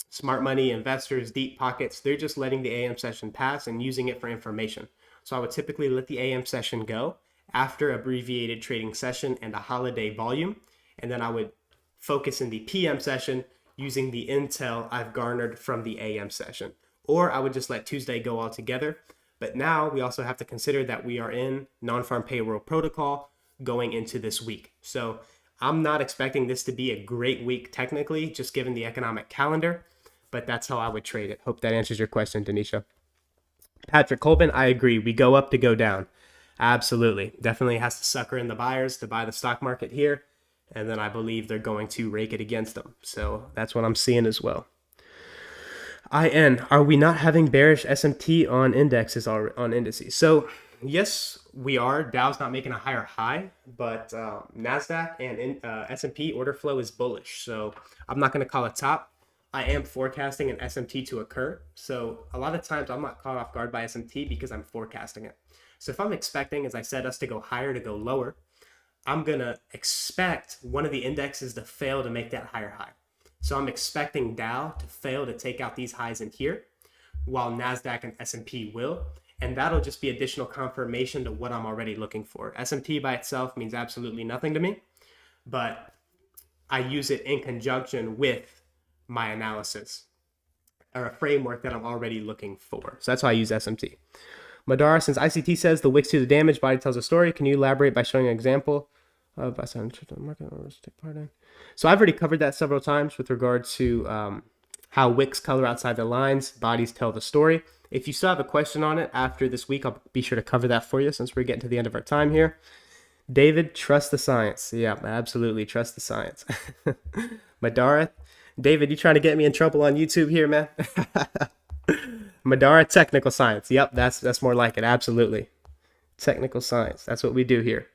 smart money investors, deep pockets, they're just letting the AM session pass and using it for information. So I would typically let the AM session go after abbreviated trading session and a holiday volume, and then I would focus in the PM session using the intel I've garnered from the AM session. Or I would just let Tuesday go altogether. But now we also have to consider that we are in non-farm payroll protocol going into this week. So I'm not expecting this to be a great week technically, just given the economic calendar, but that's how I would trade it. Hope that answers your question, Denisha. Patrick Colvin, I agree. We go up to go down. Absolutely. Definitely has to sucker in the buyers to buy the stock market here. And then I believe they're going to rake it against them. So that's what I'm seeing as well. IN, are we not having bearish SMT on indexes or on indices? So yes, we are. Dow's not making a higher high, but Nasdaq and S&P order flow is bullish. So I'm not going to call a top. I am forecasting an SMT to occur. So a lot of times I'm not caught off guard by SMT because I'm forecasting it. So if I'm expecting, as I said, us to go higher to go lower, I'm going to expect one of the indexes to fail to make that higher high. So I'm expecting Dow to fail to take out these highs in here, while Nasdaq and S&P will. And that'll just be additional confirmation to what I'm already looking for. S&P by itself means absolutely nothing to me, but I use it in conjunction with my analysis or a framework that I'm already looking for. So that's why I use SMT. Madara, since ICT says the wicks to the damage, body tells a story, can you elaborate by showing an example of market or take part in? So I've already covered that several times with regard to how wicks color outside the lines, bodies tell the story. If you still have a question on it after this week, I'll be sure to cover that for you since we're getting to the end of our time here. David, trust the science. Yeah, absolutely. Trust the science. Madara, David, you trying to get me in trouble on YouTube here, man? Madara, technical science. Yep, that's more like it. Absolutely. Technical science. That's what we do here.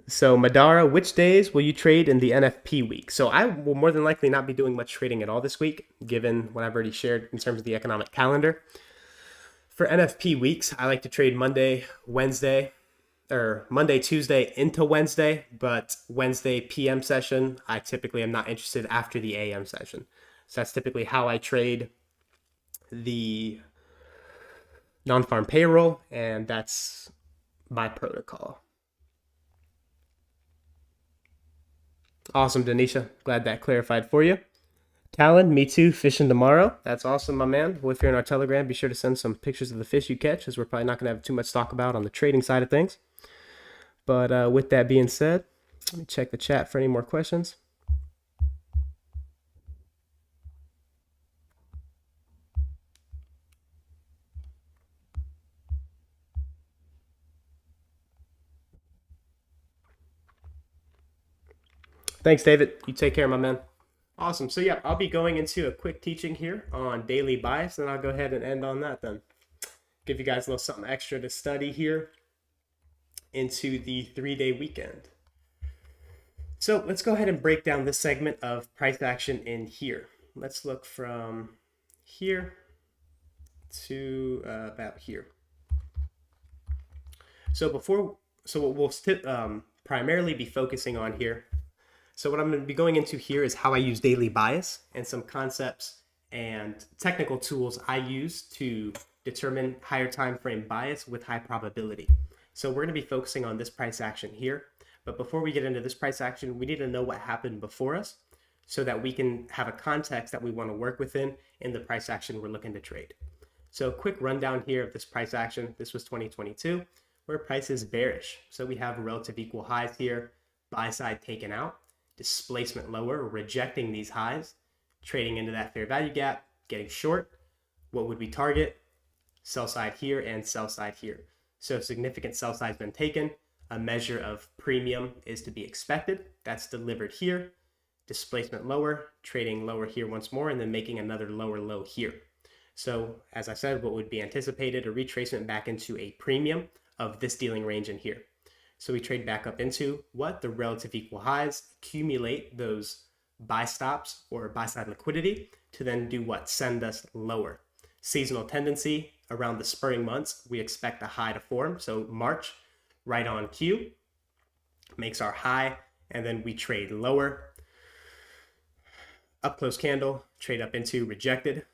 So Madara, which days will you trade in the NFP week? So I will more than likely not be doing much trading at all this week, given what I've already shared in terms of the economic calendar. For NFP weeks, I like to trade Monday, Wednesday, or Monday, Tuesday into Wednesday, but Wednesday PM session, I typically am not interested after the AM session. So that's typically how I trade the non-farm payroll, and that's my protocol. Awesome, Denisha. Glad that clarified for you. Talon, me too. Fishing tomorrow. That's awesome, my man. Well, if you're in our Telegram, be sure to send some pictures of the fish you catch, as we're probably not going to have too much to talk about on the trading side of things. But with that being said, let me check the chat for any more questions. Thanks, David. You take care, my man. Awesome. So yeah, I'll be going into a quick teaching here on daily bias, and I'll go ahead and end on that then. Give you guys a little something extra to study here into the 3-day weekend. So let's go ahead and break down this segment of price action in here. Let's look from here to about here. So what we'll primarily be focusing on here. So what I'm going to be going into here is how I use daily bias and some concepts and technical tools I use to determine higher time frame bias with high probability. So we're going to be focusing on this price action here. But before we get into this price action, we need to know what happened before us so that we can have a context that we want to work within in the price action we're looking to trade. So quick rundown here of this price action. This was 2022, where price is bearish. So we have relative equal highs here, buy side taken out, displacement lower, rejecting these highs, trading into that fair value gap, getting short. What would we target? Sell side here and sell side here. So significant sell side has been taken. A measure of premium is to be expected. That's delivered here. Displacement lower, trading lower here once more, and then making another lower low here. So as I said, what would be anticipated, a retracement back into a premium of this dealing range in here. So we trade back up into what? The relative equal highs, accumulate those buy stops or buy side liquidity to then do what? Send us lower. Seasonal tendency around the spring months, we expect a high to form. So March, right on cue, makes our high, and then we trade lower. Up close candle, trade up into rejected.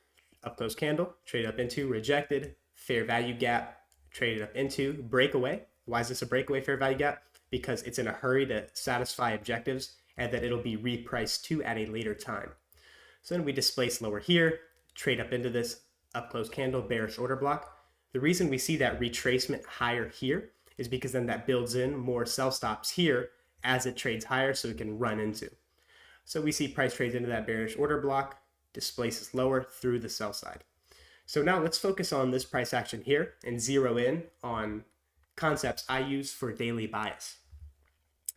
Up close candle, trade up into rejected. Fair value gap, traded up into breakaway. Why is this a breakaway fair value gap? Because it's in a hurry to satisfy objectives and that it'll be repriced to at a later time. So then we displace lower here, trade up into this up close candle, bearish order block. The reason we see that retracement higher here is because then that builds in more sell stops here as it trades higher so it can run into. So we see price trades into that bearish order block, displaces lower through the sell side. So now let's focus on this price action here and zero in on concepts I use for daily bias.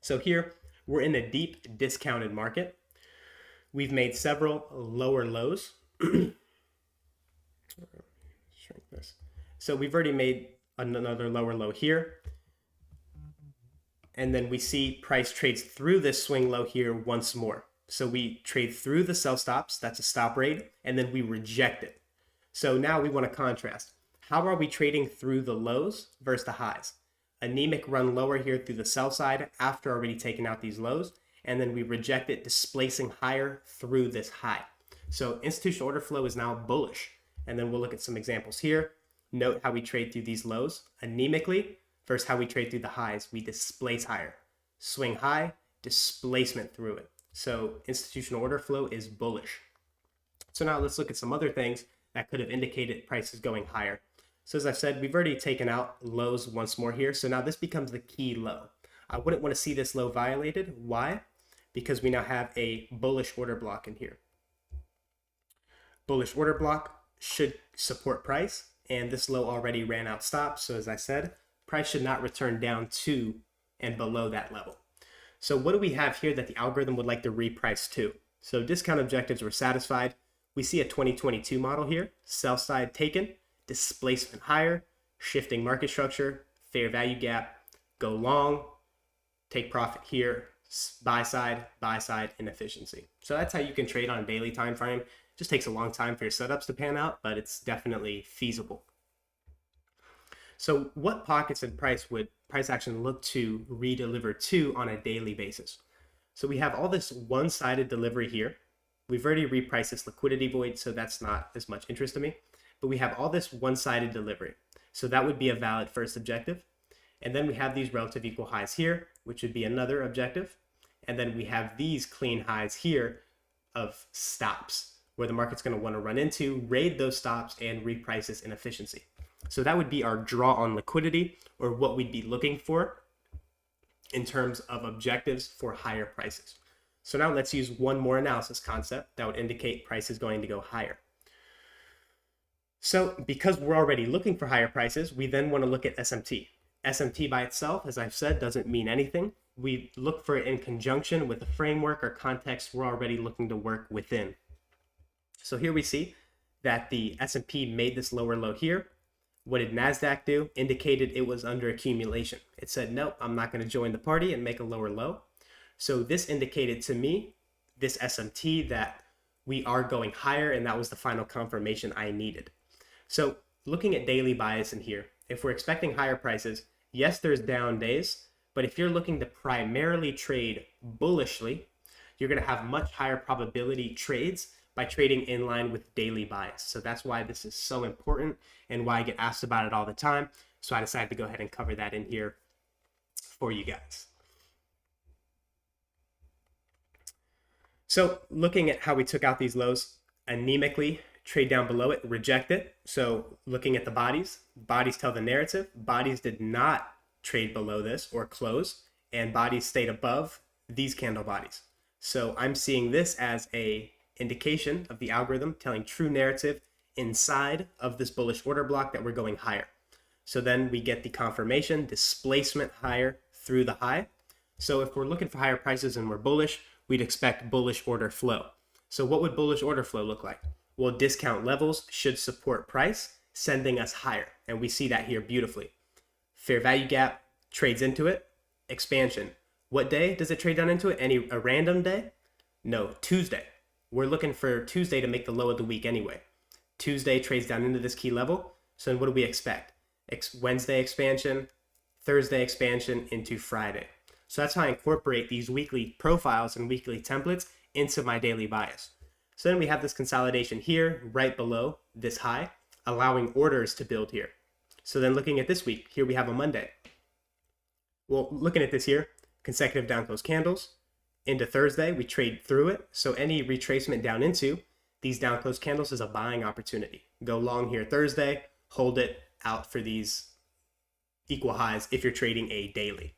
So here we're in a deep discounted market. We've made several lower lows. Shrink this. So we've already made another lower low here. And then we see price trades through this swing low here once more. So we trade through the sell stops, that's a stop rate, and then we reject it. So now we want to contrast. How are we trading through the lows versus the highs? Anemic run lower here through the sell side after already taking out these lows, and then we reject it, displacing higher through this high. So institutional order flow is now bullish. And then we'll look at some examples here. Note how we trade through these lows anemically versus how we trade through the highs. We displace higher. Swing high, displacement through it. So institutional order flow is bullish. So now let's look at some other things that could have indicated prices going higher. So as I said, we've already taken out lows once more here. So now this becomes the key low. I wouldn't want to see this low violated. Why? Because we now have a bullish order block in here. Bullish order block should support price, and this low already ran out stop. So as I said, price should not return down to and below that level. So what do we have here that the algorithm would like to reprice to? So discount objectives were satisfied. We see a 2022 model here, sell side taken, displacement higher, shifting market structure, fair value gap, go long, take profit here, buy side, inefficiency. So that's how you can trade on a daily time frame. It just takes a long time for your setups to pan out, but it's definitely feasible. So what pockets in price would price action look to redeliver to on a daily basis? So we have all this one-sided delivery here. We've already repriced this liquidity void, so that's not as much interest to me. But we have all this one-sided delivery. So that would be a valid first objective. And then we have these relative equal highs here, which would be another objective. And then we have these clean highs here of stops, where the market's going to want to run into, raid those stops, and reprice this inefficiency. So that would be our draw on liquidity, or what we'd be looking for in terms of objectives for higher prices. So now let's use one more analysis concept that would indicate price is going to go higher. So because we're already looking for higher prices, we then want to look at SMT. SMT by itself, as I've said, doesn't mean anything. We look for it in conjunction with the framework or context we're already looking to work within. So here we see that the S&P made this lower low here. What did Nasdaq do? Indicated it was under accumulation. It said, nope, I'm not going to join the party and make a lower low. So this indicated to me, this SMT, that we are going higher, and that was the final confirmation I needed. So looking at daily bias in here, if we're expecting higher prices, yes, there's down days, but if you're looking to primarily trade bullishly, you're going to have much higher probability trades by trading in line with daily bias. So that's why this is so important and why I get asked about it all the time. So I decided to go ahead and cover that in here for you guys. So looking at how we took out these lows, anemically trade down below it, reject it. So looking at the bodies tell the narrative. Bodies did not trade below this or close, and bodies stayed above these candle bodies. So I'm seeing this as a indication of the algorithm telling true narrative inside of this bullish order block that we're going higher. So then we get the confirmation, displacement higher through the high. So if we're looking for higher prices and we're bullish, we'd expect bullish order flow. So what would bullish order flow look like? Well, discount levels should support price, sending us higher. And we see that here beautifully. Fair value gap trades into it. Expansion. What day does it trade down into it? A random day? No, Tuesday. We're looking for Tuesday to make the low of the week anyway. Tuesday trades down into this key level. So then what do we expect? Wednesday expansion, Thursday expansion into Friday. So that's how I incorporate these weekly profiles and weekly templates into my daily bias. So then we have this consolidation here right below this high, allowing orders to build here. So then looking at this week, here we have a Monday. Well, looking at this here, consecutive down close candles. Into Thursday, we trade through it. So any retracement down into these down close candles is a buying opportunity. Go long here Thursday, hold it out for these equal highs if you're trading a daily.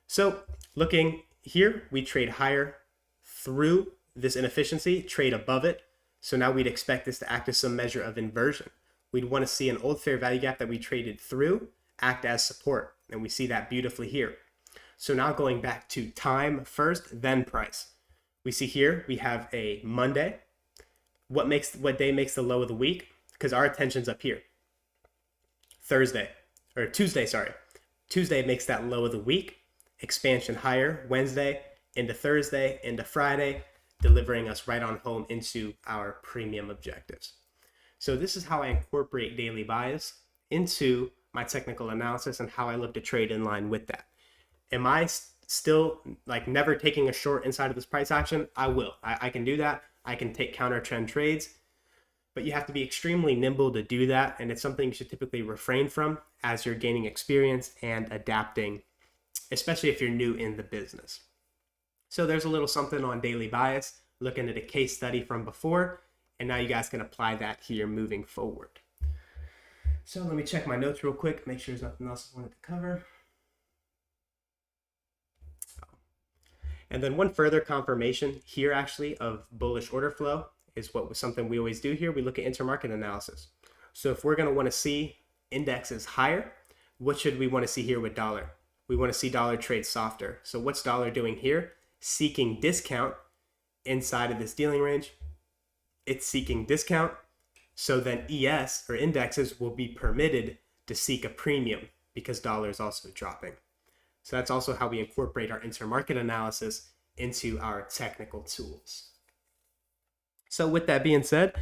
So looking here, we trade higher through this inefficiency, trade above it. So now we'd expect this to act as some measure of inversion. We'd want to see an old fair value gap that we traded through act as support. And we see that beautifully here. So now going back to time first, then price. We see here we have a Monday. What day makes the low of the week? Because our attention's up here. Tuesday, sorry. Tuesday makes that low of the week. Expansion higher, Wednesday into Thursday into Friday, delivering us right on home into our premium objectives. So this is how I incorporate daily bias into my technical analysis and how I look to trade in line with that. Am I still like never taking a short inside of this price action? I will. I can do that. I can take counter trend trades, but you have to be extremely nimble to do that. And it's something you should typically refrain from as you're gaining experience and adapting, especially if you're new in the business. So there's a little something on daily bias, looking at a case study from before, and now you guys can apply that here moving forward. So let me check my notes real quick, make sure there's nothing else I wanted to cover. And then one further confirmation here actually of bullish order flow is something we always do here. We look at intermarket analysis. So if we're going to want to see indexes higher, what should we want to see here with dollar? We want to see dollar trade softer. So what's dollar doing here? Seeking discount inside of this dealing range. It's seeking discount. So then ES or indexes will be permitted to seek a premium because dollar is also dropping. So that's also how we incorporate our intermarket analysis into our technical tools. So with that being said,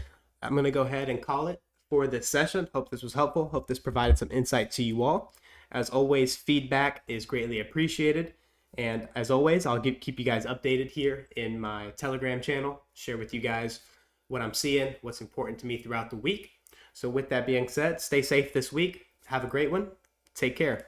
I'm going to go ahead and call it for this session. Hope this was helpful. Hope this provided some insight to you all. As always, feedback is greatly appreciated. And as always, I'll keep you guys updated here in my Telegram channel, share with you guys what I'm seeing, what's important to me throughout the week. So with that being said, stay safe this week. Have a great one. Take care.